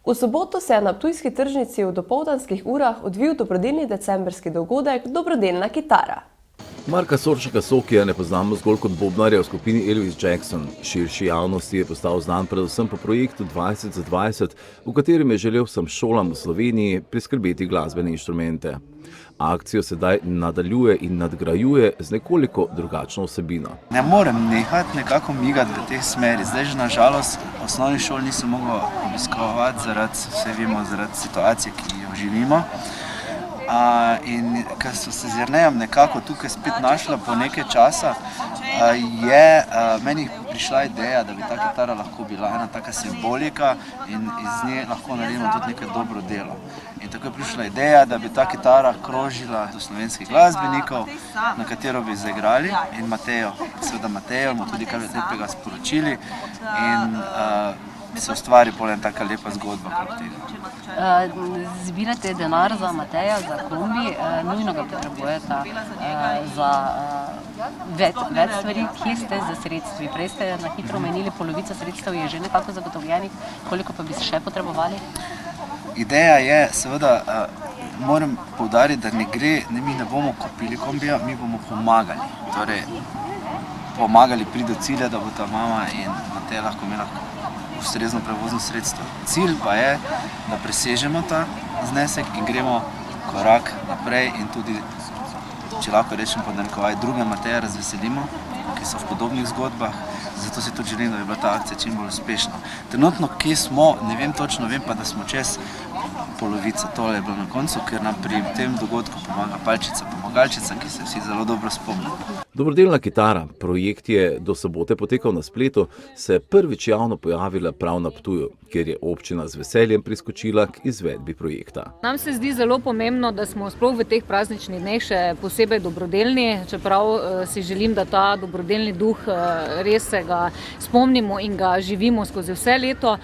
V soboto se je na ptujski tržnici v dopoldanskih urah odvil dobrodelni decembrski dogodek Dobrodelna kitara. Marka Soršaka Sokija ne poznamo zgolj kot bobnarja v skupini Elvis Jackson. Širši javnosti je postal znan predvsem po projektu 20 za 20, v katerem je želel vsem šolam v Sloveniji priskrbeti glasbene inštrumente. Akcijo sedaj nadaljuje in nadgrajuje z nekoliko drugačno vsebino. Ne morem nehati nekako migati v teh smeri. Zdaj že nažalost osnovnih šol nisem mogel obiskovati zaradi situacije, ki jo živimo. In ker so se z Jernejem nekako tukaj spet našla po nekaj časa, je meni prišla ideja, da bi ta kitara lahko bila ena taka simbolika in iz nje lahko naredimo tudi nekaj dobro delo. In tako je prišla ideja, da bi ta kitara krožila do slovenskih glasbenikov, na katero bi zaigrali, in Matejo mu tudi kar lepega sporočili in se ustvari potem taka lepa zgodba okrog tega. Zbirate denar za Mateja, za kombi, nujno ga potrebujete za več stvari. Kje ste za sredstvi? Prej ste na hitro omenili, polovica sredstev je že nekako zagotovljenih, koliko pa bi se še potrebovali? Ideja je, seveda, moram poudariti, da mi ne bomo kupili kombija, mi bomo pomagali. Torej, pomagali priti do cilja, da bo ta mama in Mateja lahko imela ustrezno prevozno sredstvo. Cilj pa je, da presežemo ta znesek in gremo korak naprej in tudi, če lahko rečem pod narekovaj, druge Mateje razveselimo, ki so v podobnih zgodbah. Zato si tudi želim, da bi bila ta akcija čim bolj uspešna. Trenutno, kje smo, ne vem točno, vem pa, da smo čez polovico. Tole je bilo na koncu, ker nam pri tem dogodku pomaga palčica, pomagalčica, ki se vsi zelo dobro spomnimo. Dobrodelna kitara, projekt je do sobote potekal na spletu, se je prvič javno pojavila prav na Ptuju, kjer je občina z veseljem priskočila k izvedbi projekta. Nam se zdi zelo pomembno, da smo sploh v teh prazničnih dneh še posebej dobrodelni, čeprav si želim, da ta dobrodelni duh res se ga spomnimo in ga živimo skozi vse leto.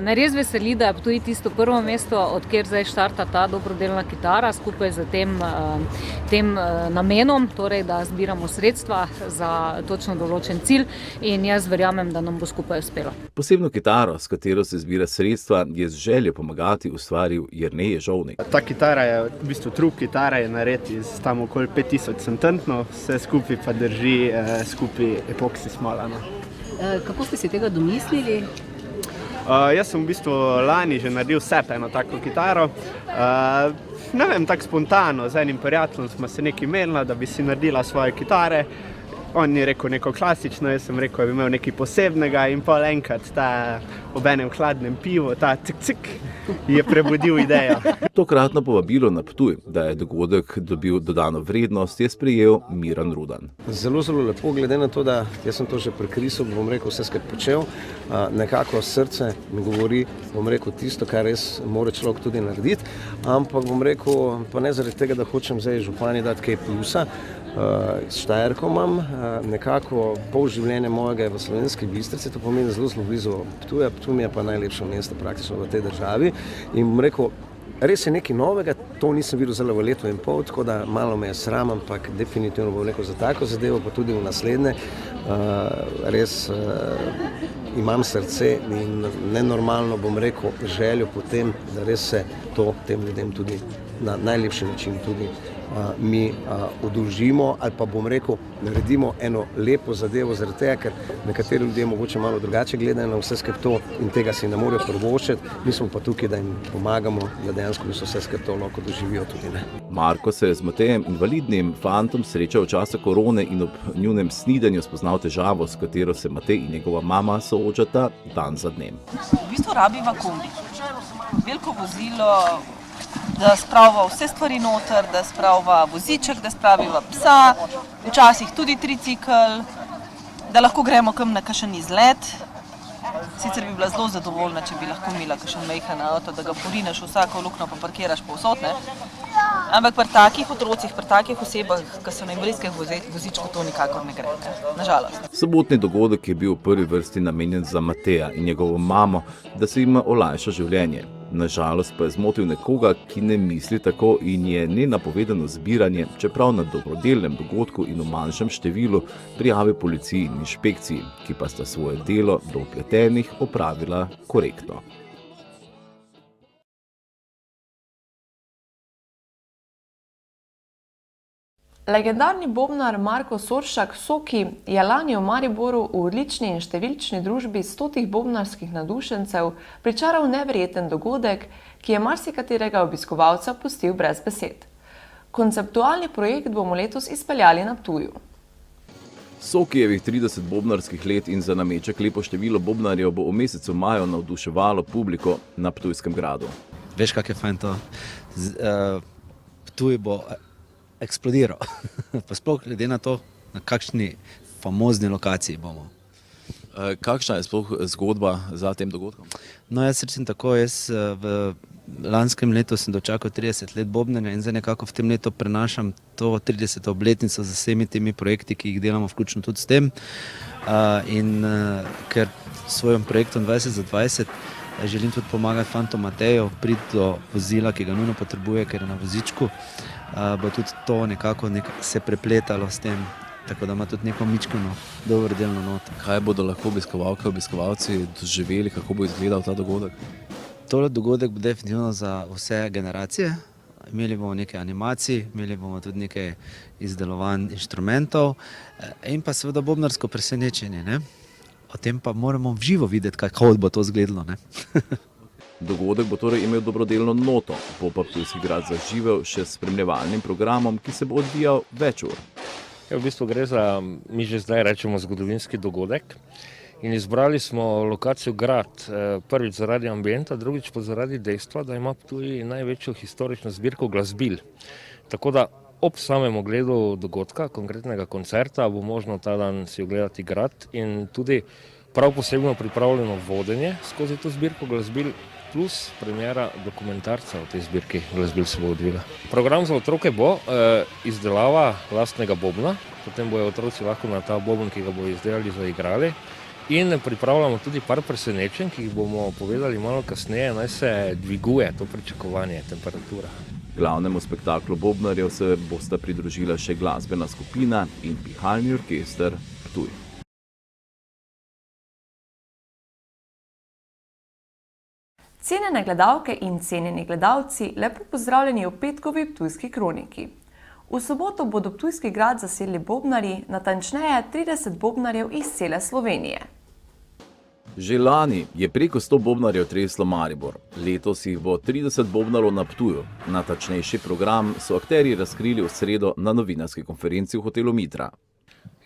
Me res veseli, da je Ptuj tisto prvo mesto, odkjer zdaj štarta ta dobrodelna kitara skupaj z tem namenom, torej da zbiramo sredstva za točno določen cilj in jaz verjamem, da nam bo skupaj uspelo. Posebno kitaro, s katero se zbira sredstva, je z željo pomagati ustvaril Jernej Ježovnik. Ta kitara je v bistvu trup kitara, je nared iz tam okoli 5000 centantno, vse skupaj pa drži skupaj epoksi smola. Kako ste si tega domislili? Jaz sem v bistvu lani že naredil eno tako kitaro. Ne vem, tako spontano, z enim prijateljem smo se nekaj menili, da bi si naredila svoje kitare. On je rekel neko klasično, jaz sem rekel, da bi imel nekaj posebnega in pol enkrat ob enem hladnem pivu, ta cik je prebudil idejo. Tokratno povabilo na Ptuj, da je dogodek dobil dodano vrednost, je sprejel Miran Rudan. Zelo lepo, glede na to, da jaz sem to že prekrisal, bom rekel, vse skrat počel. Nekako srce mi govori, bom rekel, tisto, kar res mora človek tudi narediti, ampak bom rekel, pa ne zaradi tega, da hočem zdaj župani dati kaj plusa. S Štajerko imam, nekako pol življenja mojega je v Slovenski Bistrici, to pomeni zelo blizu Ptuja. Ptuj mi je pa najlepše mesto praktično v tej državi. In bom rekel, res je nekaj novega, to nisem videl zelo v leto in pol, tako da malo me je sram, ampak definitivno bom rekel za tako zadevo, pa tudi v naslednje. Res imam srce in nenormalno bom rekel željo potem, da res se to tem ljudem tudi na najlepši način tudi mi oddolžimo ali pa bom rekel, naredimo eno lepo zadevo zaradi tega, ker nekateri ljudje mogoče malo drugače gledajo na vse skupaj to in tega si ne morejo privoščiti. Mi smo pa tukaj, da jim pomagamo, da dejansko so vse skupaj to lahko doživijo tudi. Marko se je z Matejem, invalidnim fantom, srečal v času korone in ob njunem snidanju spoznal težavo, s katero se Matej in njegova mama soočata dan za dnem. V bistvu rabiva kombi. Veliko vozilo, da spravimo vse stvari noter, da spravimo voziček, da spravimo psa, včasih tudi tricikl, da lahko gremo kam na kakšen izlet. Sicer bi bila zelo zadovoljna, če bi lahko imela kakšen majhen avto, da ga porineš v vsako luknjo pa parkiraš povsod, ne? Ampak pri takih otrocih, pri takih osebah, ki so na invalidskih vozičku, to nikakor ne gre, nažalost. Sobotni dogodek je bil v prvi vrsti namenjen za Mateja in njegovo mamo, da se jim olajša življenje. Nažalost pa je zmotil nekoga, ki ne misli tako in je nenapovedano zbiranje, čeprav na dobrodelnem dogodku in v manjšem številu, prijavil policiji in inšpekciji, ki pa sta svoje delo do vpletenih opravila korektno. Legendarni bobnar Marko Soršak Soki je lani v Mariboru v odlični in številčni družbi 100 bobnarskih navdušencev pričaral neverjeten dogodek, ki je marsikaterega obiskovalca pustil brez besed. Konceptualni projekt bomo letos izpeljali na Ptuju. Sokijevih 30 bobnarskih let in za nameček lepo število bobnarjev bo v mesecu maju navduševalo publiko na Ptujskem gradu. Veš, kak je fajn to? Ptuj bo eksplodiral. Pa sploh glede na to, na kakšni famozni lokaciji bomo. Kakšna je sploh zgodba za tem dogodkom? No, jaz recim tako, jaz v lanskem letu sem dočakal 30 let bobnanja in zdaj nekako v tem letu prenašam to 30. obletnico z vsemi temi projekti, ki jih delamo, vključno tudi s tem. Ker s svojim projektom 20 za 20 želim tudi pomagati fantu Mateju priti do vozila, ki ga nujno potrebuje, ker je na vozičku, bo tudi to nekako se prepletalo s tem, tako da ima tudi neko mičkano dobrodelno noto. Kaj bodo lahko obiskovalke, obiskovalci doživeli, kako bo izgledal ta dogodek? Tole dogodek bo definitivno za vse generacije. Imeli bomo nekaj animacij, imeli bomo tudi nekaj izdelovanj inštrumentov in pa seveda bobnarsko presenečenje, ne? O tem pa moramo v živo videti, kako bo to izgledalo, ne? Dogodek bo torej imel dobrodelno noto, bo pa Ptujski grad zaživel še s spremljevalnim programom, ki se bo odvijal več ur. V bistvu gre za, mi že zdaj rečemo, zgodovinski dogodek in izbrali smo lokacijo grad, prvič zaradi ambienta, drugič pa zaradi dejstva, da ima Ptuj največjo historično zbirko glasbil. Tako da ob samem ogledu dogodka, konkretnega koncerta, bo možno ta dan si ogledati grad in tudi prav posebno pripravljeno vodenje skozi to zbirko glasbil plus premiera dokumentarca o tej zbirki glasbil se bo odvila. Program za otroke bo izdelava lastnega bobna, potem bojo otroci lahko na ta bobn, ki ga bojo izdelali, zaigrali in pripravljamo tudi par presenečenj, ki jih bomo povedali malo kasneje, naj se dviguje to pričakovanje, temperatura. Glavnemu spektaklu bobnarjev se bosta pridružila še glasbena skupina in pihalni orkester Ptuj. Cenjene gledalke in cenjeni gledalci, lepo pozdravljeni v petkovi Ptujski kroniki. V soboto bodo Ptujski grad zasedli bobnarji, natančneje 30 bobnarjev iz cele Slovenije. Že lani je preko 100 bobnarjev treslo Maribor. Letos jih bo 30 bobnarjev na Ptuju. Natančnejši program so akterji razkrili v sredo na novinarski konferenci v hotelu Mitra.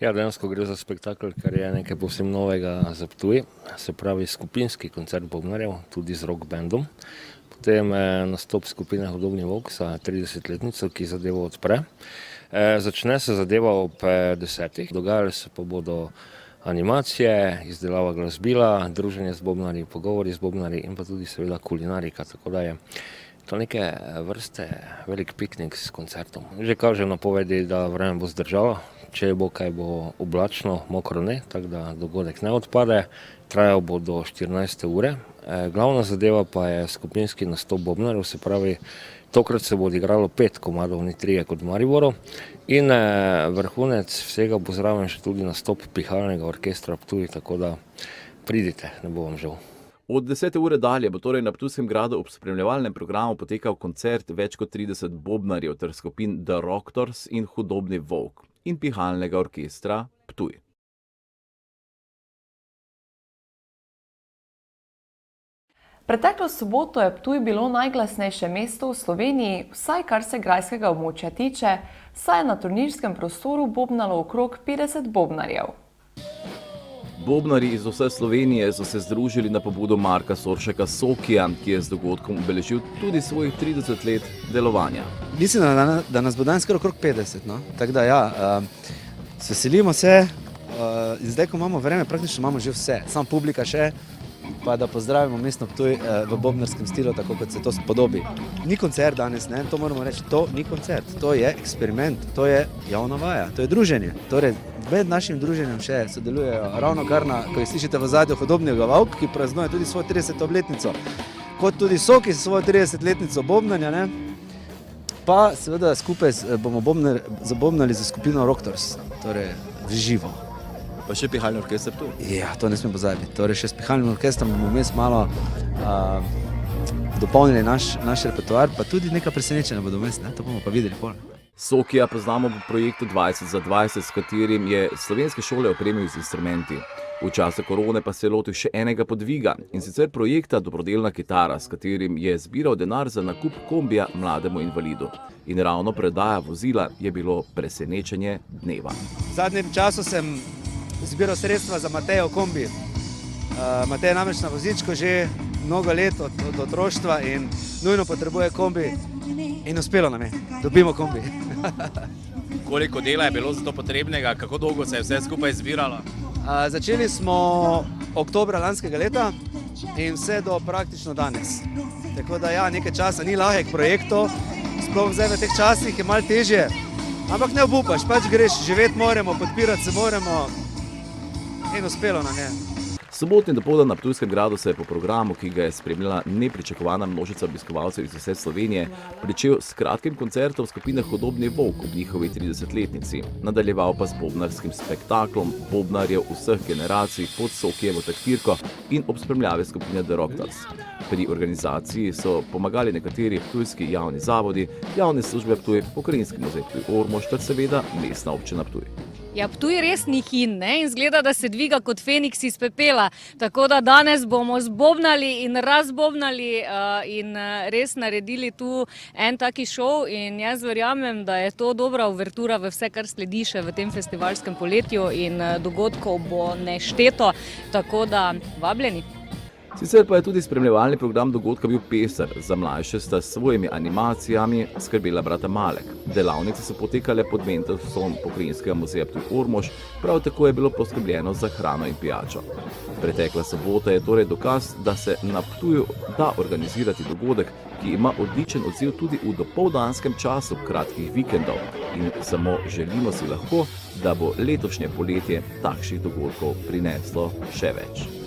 Ja, dejansko gre za spektakel, kar je nekaj povsem novega za Ptuj, se pravi skupinski koncert bobnarjev, tudi z rock bandom. Potem nastop skupine Hudobni volk za 30-letnico, ki zadevo odpre. Začne se zadeva ob 10. Dogajale se pa bodo animacije, izdelava glasbila, druženje z bobnarji, pogovori z bobnarji in pa tudi seveda kulinarika, tako da je to neke vrste velik piknik s koncertom. Že kaže napovedi, da vreme bo zdržalo, če bo kaj bo oblačno, mokro ne, tako da dogodek ne odpade, trajal bo do 14. ure. Glavna zadeva pa je skupinski nastop bobnarjev, se pravi, tokrat se bo odigralo 5 komadov, ni 3 kot v Mariboru in vrhunec vsega bo zraven še tudi nastop pihalnega orkestra Ptuj, tako da pridite, ne bo vam žal. Od 10. ure dalje bo torej na Ptujskem gradu ob spremljevalnem programu potekal koncert več kot 30 bobnarjev ter skupin The Rocktors in Hudobni volk in pihalnega orkestra Ptuj. Preteklo soboto je Ptuj bilo najglasnejše mesto v Sloveniji, vsaj kar se grajskega območja tiče, saj je na turnirskem prostoru bobnalo okrog 50 bobnarjev. Bobnarji iz vse Slovenije so se združili na pobudo Marka Soršaka Sokija, ki je z dogodkom obeležil tudi svojih 30 let delovanja. Mislim, da nas bo danes kar okrog 50, no? Tako da ja, veselimo se, in zdaj, ko imamo vreme, praktično imamo že vse, samo publika še, pa da pozdravimo mestno Ptuj v bobnarskem stilu, tako kot se to spodobi. Ni koncert danes, ne? To moramo reči, to ni koncert, to je eksperiment, to je javna vaja, to je druženje. Torej, med našim druženjem še sodelujejo ravno kar ko jih slišite v zadju Hudobnega volk, ki praznuje tudi svojo 30. obletnico, kot tudi Soki svojo 30-letnico bobnanja, ne? Pa seveda skupaj bomo zabobnali za skupino Rocktors, torej v živo. Pa še pihalni orkester Ptuj? Ja, to ne smem pozabiti. Torej še s pihalnim orkestrom bomo vmes malo dopolnili naš repertoar, pa tudi neka presenečenja bodo vmes, ne? To bomo pa videli pol. Sokija poznamo po projektu 20 za 20, s katerim je slovenske šole opremil z instrumenti. V času korone pa se je lotil še enega podviga, in sicer projekta Dobrodelna kitara, s katerim je zbiral denar za nakup kombija mlademu invalidu. In ravno predaja vozila je bilo presenečenje dneva. V zadnjem času sem zbiral sredstva za Matejev kombi. Matej je namreč na vozičku že mnogo let od otroštva in nujno potrebuje kombi. In uspelo nam je, dobimo kombi. Koliko dela je bilo za to potrebnega, kako dolgo se je vse skupaj zbiralo? Začeli smo oktobra lanskega leta in vse do praktično danes. Tako da ja, nekaj časa ni lahek projektov, sploh zdaj v teh časih je malo težje. Ampak ne obupaš, pač greš, živeti moramo, podpirati se moramo in uspelo nam je. Sobotni dopoldan na Ptujskem gradu se je po programu, ki ga je spremljala nepričakovana množica obiskovalcev iz vse Slovenije, pričel s kratkim koncertom skupine Hudobni Volk ob njihovi 30-letnici. Nadaljeval pa z bobnarskim spektaklom bobnarjev vseh generacij pod Sokijevo taktirko in ob spremljavi skupine The Rockers. Pri organizaciji so pomagali nekateri ptujski javni zavodi, javne službe Ptuj, Pokrajinski muzej Ptuj Ormož ter seveda Mestna občina Ptuj. Ja, Ptuj res ni hin, ne? In zgleda, da se dviga kot feniks iz pepela. Tako da danes bomo zbobnali in razbobnali in res naredili tu en taki šov in jaz verjamem, da je to dobra uvertura v vse, kar sledi še v tem festivalskem poletju in dogodkov bo nešteto, tako da vabljeni. Sicer pa je tudi spremljevalni program dogodka bil pester, za mlajše sta s svojimi animacijami skrbela brata Malek. Delavnice so potekale pod mentorstvom Pokrajinskega muzeja Ptuj Ormož, prav tako je bilo poskrbljeno za hrano in pijačo. Pretekla sobota je torej dokaz, da se na Ptuju da organizirati dogodek, ki ima odličen odziv tudi v dopoldanskem času kratkih vikendov. In samo želimo si lahko, da bo letošnje poletje takšnih dogodkov prineslo še več.